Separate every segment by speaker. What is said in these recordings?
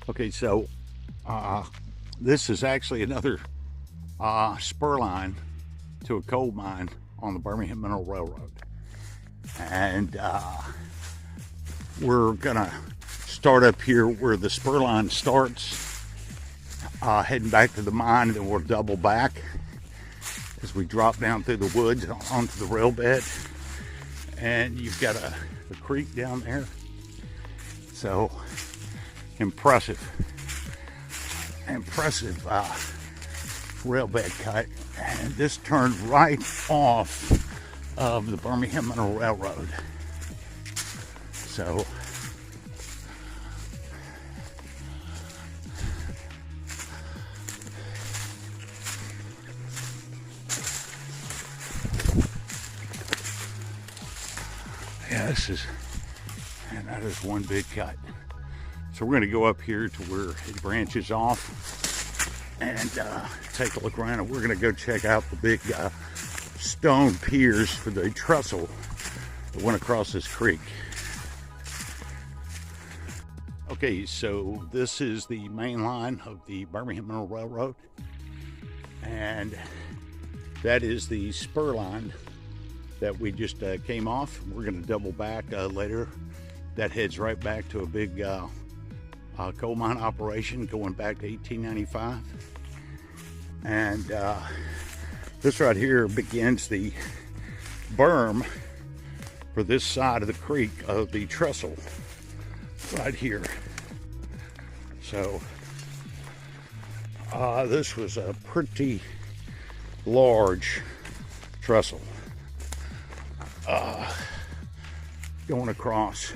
Speaker 1: Okay, so this is actually another spur line to a coal mine on the Birmingham Mineral Railroad. And we're gonna start up here where the spur line starts, heading back to the mine, and then we'll double back as we drop down through the woods onto the rail bed. And you've got a creek down there. So impressive rail bed cut. And this turned right off of the Birmingham Mineral Railroad. So yeah, that is one big cut. So we're going to go up here to where it branches off and take a look around, and we're going to go check out the big stone piers for the trestle that went across this creek. Okay, so this is the main line of the Birmingham Mineral Railroad, and that is the spur line that we just came off. We're going to double back later. That heads right back to a big coal mine operation going back to 1895. And this right here begins the berm for this side of the creek of the trestle right here. So this was a pretty large trestle going across.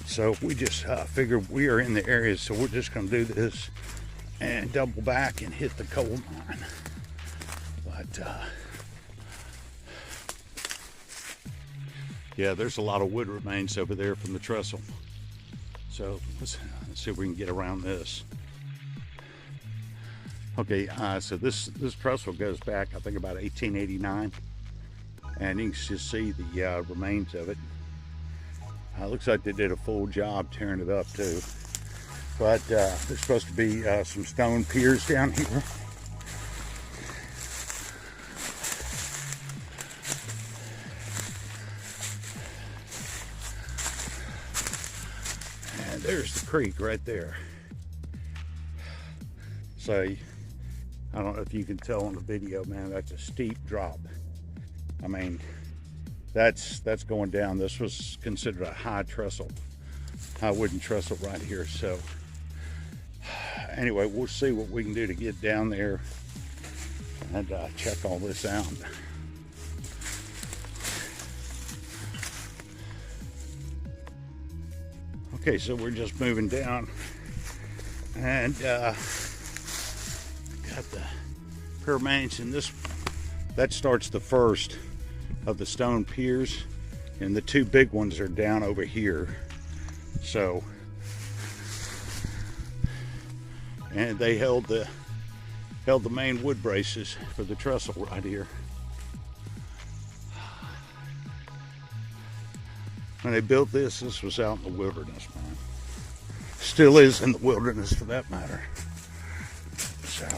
Speaker 1: So we just figured we are in the area, so we're just going to do this and double back and hit the coal mine. But yeah, there's a lot of wood remains over there from the trestle. So let's see if we can get around this. Okay, so this trestle goes back, I think, about 1889, and you can just see the remains of it. Looks like they did a full job tearing it up too. But there's supposed to be some stone piers down here. And there's the creek right there. So I don't know if you can tell on the video, man, that's a steep drop. I mean, that's going down. This was considered a high wooden trestle right here. So anyway, we'll see what we can do to get down there and check all this out. Okay, so we're just moving down, and got the remains, and that starts the first of the stone piers, and the two big ones are down over here. So, and they held the main wood braces for the trestle right here. When they built this was out in the wilderness, man. Still is in the wilderness for that matter. So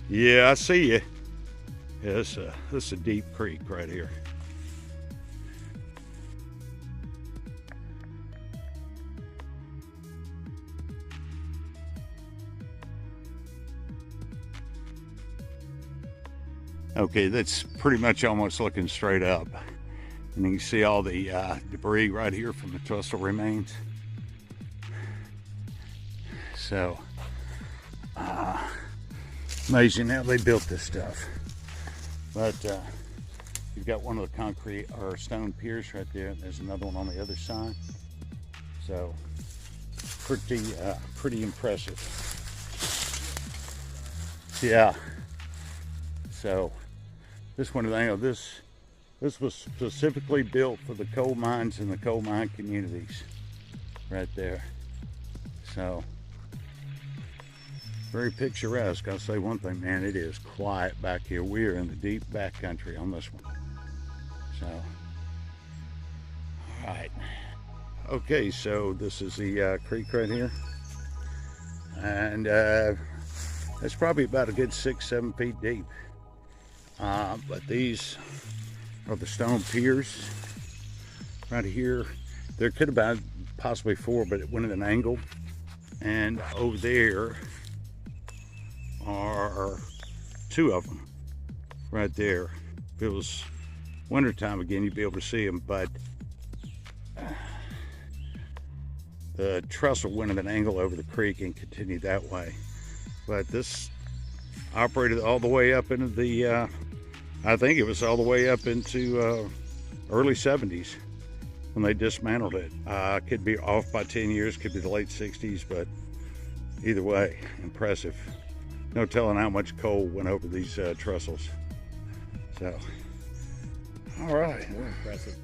Speaker 1: yeah, I see you. Yeah, this is a deep creek right here. Okay, that's pretty much almost looking straight up. And you can see all the debris right here from the trestle remains. So, amazing how they built this stuff. But you've got one of the concrete or stone piers right there. There's another one on the other side. So pretty impressive. Yeah. So this one, this was specifically built for the coal mines and the coal mine communities, right there. So very picturesque. I'll say one thing, man, it is quiet back here. We are in the deep back country on this one. So, all right. Okay, so this is the creek right here. And it's probably about a good 6-7 feet deep. But these are the stone piers right here. There could have been possibly 4, but it went at an angle. And over there are 2 of them right there. If it was wintertime again, you'd be able to see them, but the trestle went at an angle over the creek and continued that way. But this operated all the way up into the, I think it was all the way up into early 70s when they dismantled it. Could be off by 10 years, could be the late 60s, but either way, impressive. No telling how much coal went over these trestles. So, all right.
Speaker 2: More impressive.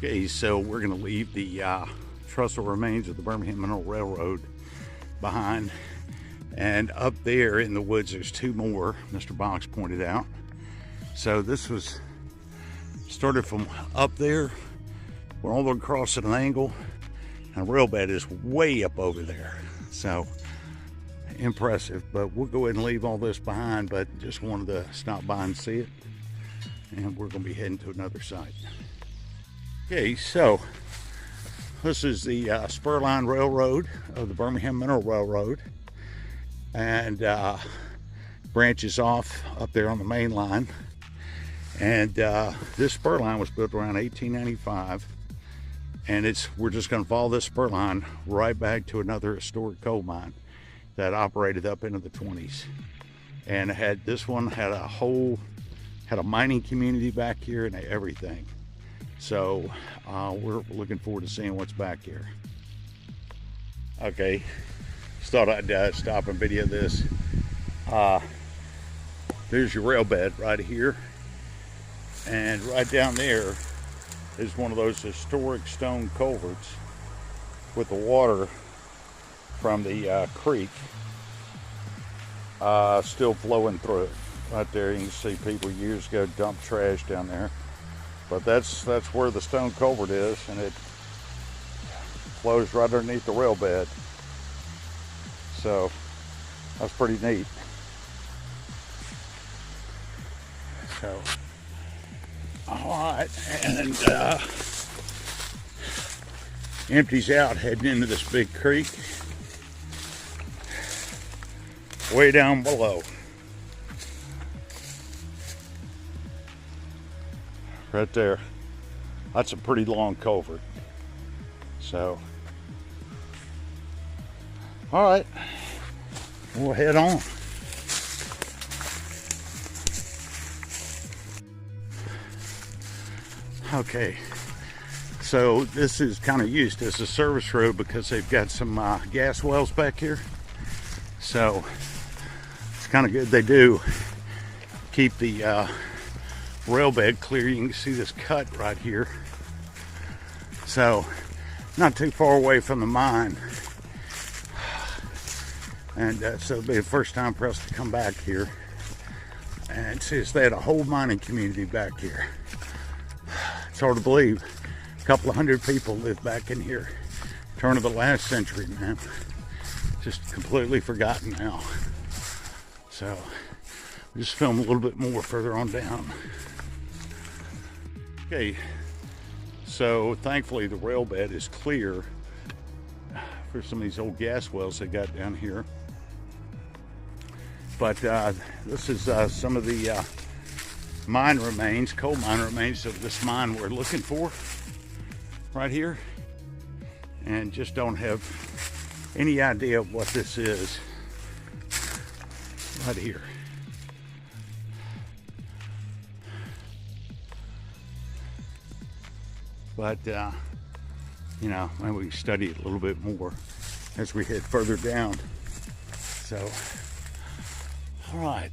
Speaker 1: Okay, so we're going to leave the trestle remains of the Birmingham Mineral Railroad behind. And up there in the woods, there's 2 more, Mr. Box pointed out. So this was started from up there, we're all across at an angle, and the rail bed is way up over there. So impressive, but we'll go ahead and leave all this behind, but just wanted to stop by and see it. And we're going to be heading to another site. Okay, so this is the spur line railroad of the Birmingham Mineral Railroad, and branches off up there on the main line. And this spur line was built around 1895, and we're just going to follow this spur line right back to another historic coal mine that operated up into the 20s, and this one had a mining community back here and everything. So we're looking forward to seeing what's back here. Okay, just thought I'd stop and video this. There's your rail bed right here, and right down there is one of those historic stone culverts with the water from the creek still flowing through it. Right there, you can see people years ago dumped trash down there. But that's where the stone culvert is, and it flows right underneath the rail bed. So that's pretty neat. So, all right, and empties out heading into this big creek way down below. Right there. That's a pretty long culvert. So, all right, we'll head on. Okay, so this is kind of used as a service road because they've got some gas wells back here. So it's kind of good they do keep the rail bed clear. You can see this cut right here, so not too far away from the mine, and so it'll be the first time for us to come back here and see. They had a whole mining community back here, hard to believe. A couple of hundred people lived back in here. Turn of the last century, man. Just completely forgotten now. So, we'll just film a little bit more further on down. Okay, so thankfully the rail bed is clear for some of these old gas wells they got down here. But this is some of the mine remains, coal mine remains of this mine we're looking for right here, and just don't have any idea of what this is right here. But you know, maybe we can study it a little bit more as we head further down. So, all right.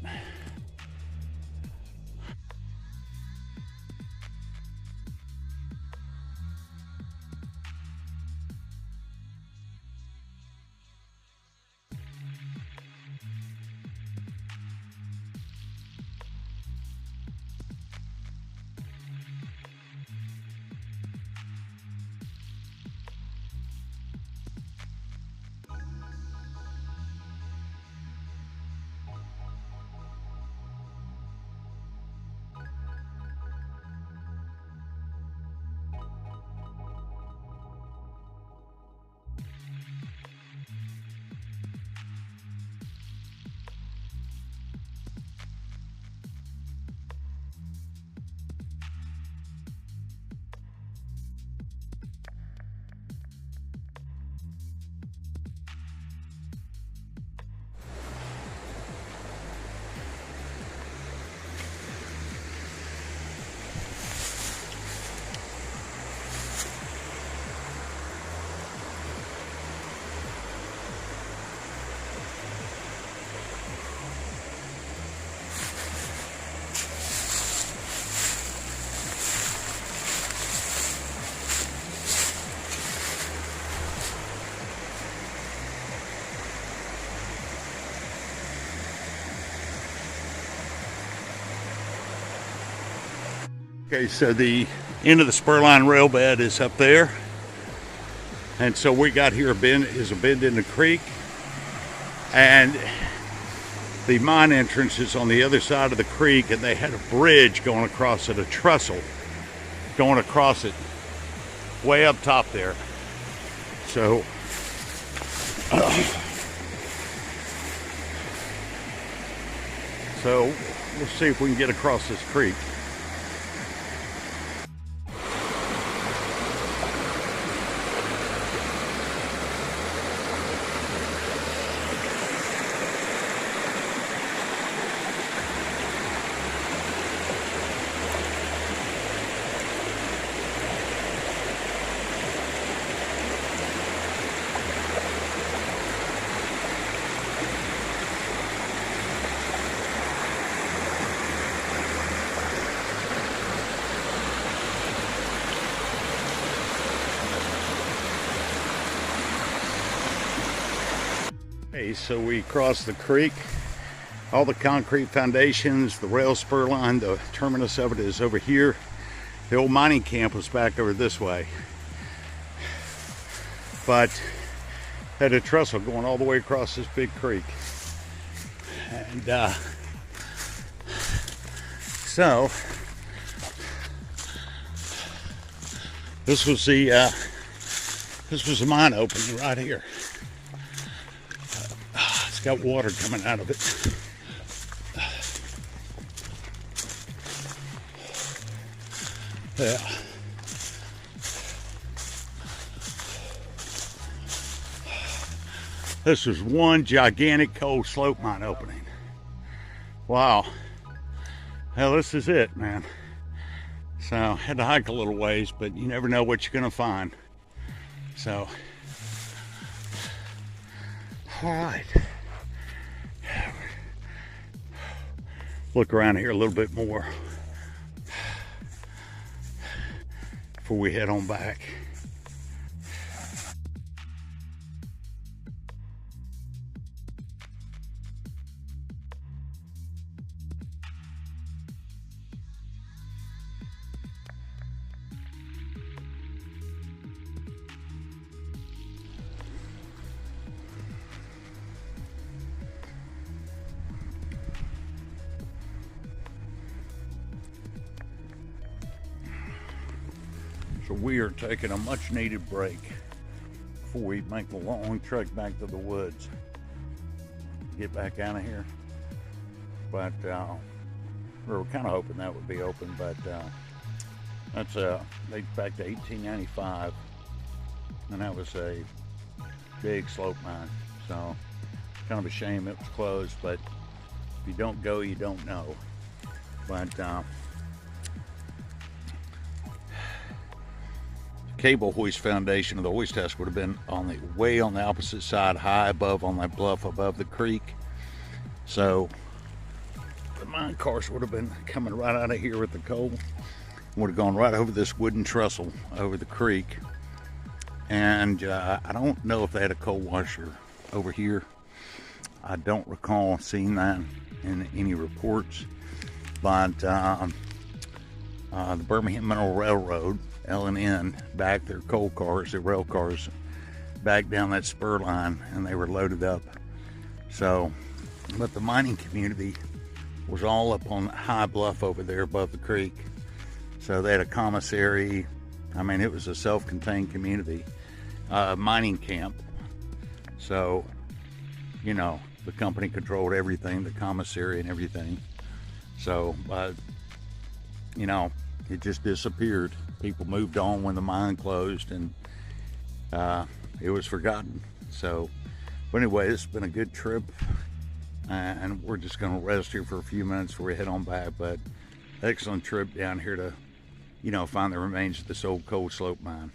Speaker 1: Okay, so the end of the spur line rail bed is up there. And so we got here a bend in the creek. And the mine entrance is on the other side of the creek, and they had a bridge going across it, a trestle going across it way up top there. So we'll see if we can get across this creek. Okay, so we crossed the creek. All the concrete foundations, the rail spur line, the terminus of it is over here. The old mining camp was back over this way. But had a trestle going all the way across this big creek. And so this was the mine opening right here. It's got water coming out of it. Yeah. This was one gigantic coal slope mine opening. Wow. Well, this is it, man. So I had to hike a little ways, but you never know what you're gonna find. So, all right. Look around here a little bit more before we head on back. So we are taking a much needed break before we make the long trek back to the woods. Get back out of here. But we were kind of hoping that would be open, but that's dates back to 1895, and that was a big slope mine. So kind of a shame it was closed, but if you don't go, you don't know. But cable hoist foundation of the hoist house would have been on the way on the opposite side, high above on that bluff above the creek. So the mine cars would have been coming right out of here with the coal, would have gone right over this wooden trestle over the creek. And I don't know if they had a coal washer over here. I don't recall seeing that in any reports. But the Birmingham Mineral Railroad, L&N, backed their coal cars, their rail cars, back down that spur line, and they were loaded up. So, but the mining community was all up on high bluff over there above the creek. So they had a commissary. I mean, it was a self-contained community, mining camp. So, you know, the company controlled everything, the commissary and everything. So, you know, it just disappeared. People moved on when the mine closed, and it was forgotten. So, but anyway, it's been a good trip, and we're just going to rest here for a few minutes before we head on back. But excellent trip down here to, you know, find the remains of this old coal slope mine.